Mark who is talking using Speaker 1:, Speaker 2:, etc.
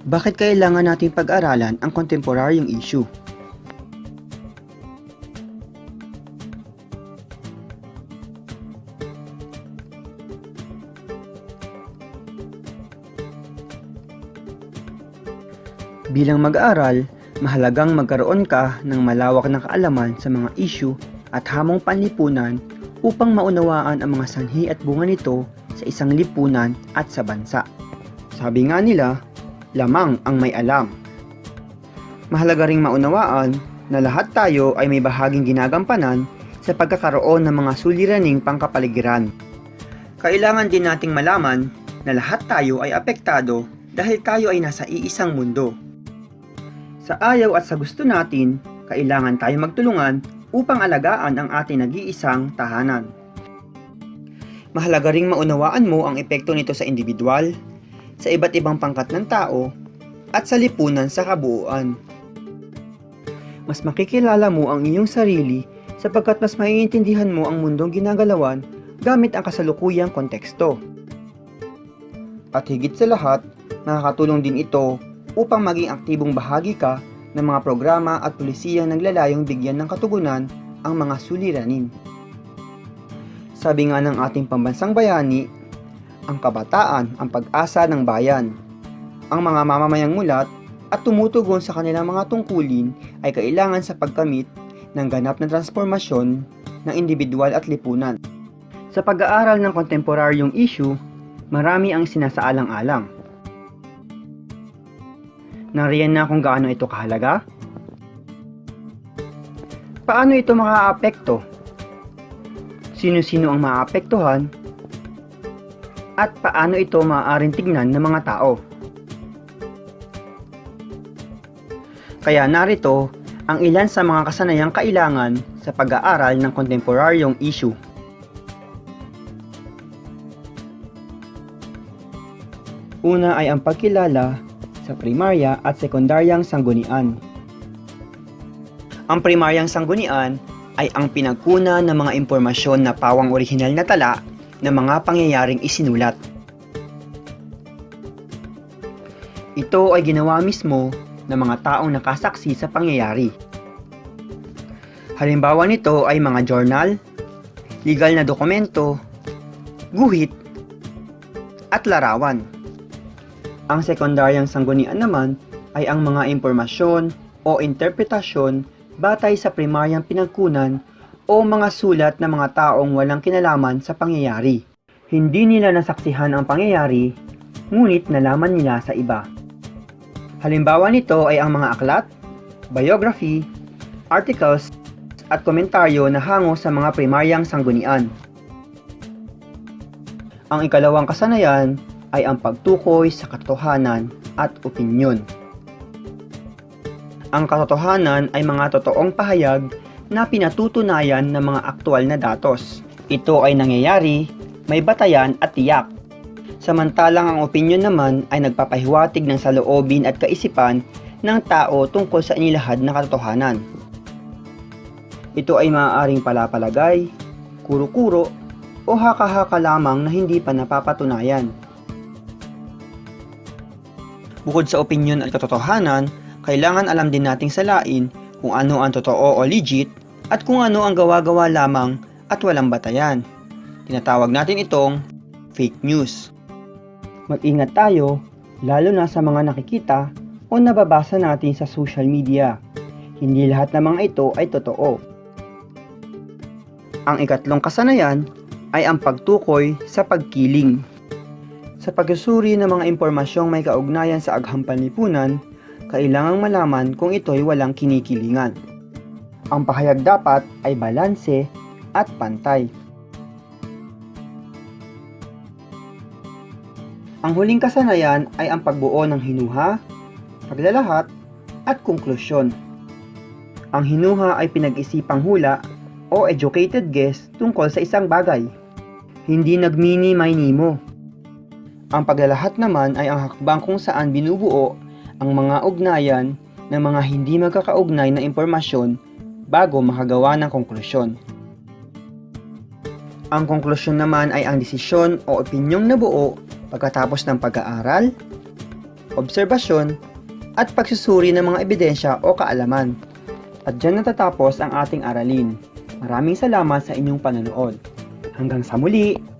Speaker 1: Bakit kailangan nating pag-aralan ang kontemporaryong issue? Bilang mag-aaral, mahalagang magkaroon ka ng malawak na kaalaman sa mga issue at hamong panlipunan upang maunawaan ang mga sanhi at bunga nito sa isang lipunan at sa bansa. Sabi nga nila, lamang ang may alam. Mahalaga ring maunawaan na lahat tayo ay may bahaging ginagampanan sa pagkakaroon ng mga suliraning pangkapaligiran. Kailangan din nating malaman na lahat tayo ay apektado dahil tayo ay nasa iisang mundo. Sa ayaw at sa gusto natin, kailangan tayo magtulungan upang alagaan ang ating nag-iisang tahanan. Mahalaga ring maunawaan mo ang epekto nito sa individual, sa iba't ibang pangkat ng tao, at sa lipunan sa kabuuan. Mas makikilala mo ang iyong sarili sapagkat mas maiintindihan mo ang mundong ginagalawan gamit ang kasalukuyang konteksto. At higit sa lahat, nakakatulong din ito upang maging aktibong bahagi ka ng mga programa at pulisiyang naglalayong bigyan ng katugunan ang mga suliranin. Sabi nga ng ating pambansang bayani, ang kabataan ang pag-asa ng bayan. Ang mga mamamayang mulat at tumutugon sa kanilang mga tungkulin ay kailangan sa pagkamit ng ganap na transformasyon ng individual at lipunan. Sa pag-aaral ng kontemporaryong issue, marami ang sinasaalang-alang. Nariyan na kung gaano ito kahalaga? Paano ito makaaapekto? Sino-sino ang maaapektuhan? At paano ito maaaring tignan ng mga tao? Kaya narito ang ilan sa mga kasanayang kailangan sa pag-aaral ng kontemporaryong issue. Una ay ang pagkilala sa primarya at sekundaryang sanggunian. Ang primaryang sanggunian ay ang pinagkunan ng mga impormasyon na pawang orihinal na tala ng mga pangyayaring isinulat. Ito ay ginawa mismo ng mga taong nakasaksi sa pangyayari. Halimbawa nito ay mga journal, legal na dokumento, guhit, at larawan. Ang sekundaryang sanggunian naman ay ang mga impormasyon o interpretasyon batay sa primaryang pinagkunan o mga sulat ng mga taong walang kinalaman sa pangyayari. Hindi nila nasaksihan ang pangyayari, ngunit nalaman nila sa iba. Halimbawa nito ay ang mga aklat, biography, articles, at komentaryo na hango sa mga primaryang sanggunian. Ang ikalawang kasanayan ay ang pagtukoy sa katotohanan at opinyon. Ang katotohanan ay mga totoong pahayag na pinatutunayan ng mga aktual na datos. Ito ay nangyayari, may batayan at tiyak. Samantalang ang opinyon naman ay nagpapahiwatig ng saloobin at kaisipan ng tao tungkol sa inilahad na katotohanan. Ito ay maaaring palapalagay, kuro-kuro, o haka-haka lamang na hindi pa napapatunayan. Bukod sa opinyon at katotohanan, kailangan alam din nating salain kung ano ang totoo o legit at kung ano ang gawa-gawa lamang at walang batayan. Tinatawag natin itong fake news. Mag-ingat tayo, lalo na sa mga nakikita o nababasa natin sa social media. Hindi lahat ng mga ito ay totoo. Ang ikatlong kasanayan ay ang pagtukoy sa pagkiling. Sa pagsusuri ng mga impormasyong may kaugnayan sa agham panlipunan, kailangang malaman kung ito'y walang kinikilingan. Ang pahayag dapat ay balanse at pantay. Ang huling kasanayan ay ang pagbuo ng hinuha, paglalahat, at konklusyon. Ang hinuha ay pinag-isipang hula o educated guess tungkol sa isang bagay. Hindi nagmini-mini-mo. Ang paglalahat naman ay ang hakbang kung saan binubuo ang mga ugnayan ng mga hindi magkakaugnay na impormasyon bago makagawa ng konklusyon. Ang konklusyon naman ay ang desisyon o opinyong nabuo pagkatapos ng pag-aaral, obserbasyon, at pagsusuri ng mga ebidensya o kaalaman. At dyan natatapos ang ating aralin. Maraming salamat sa inyong panonood. Hanggang sa muli!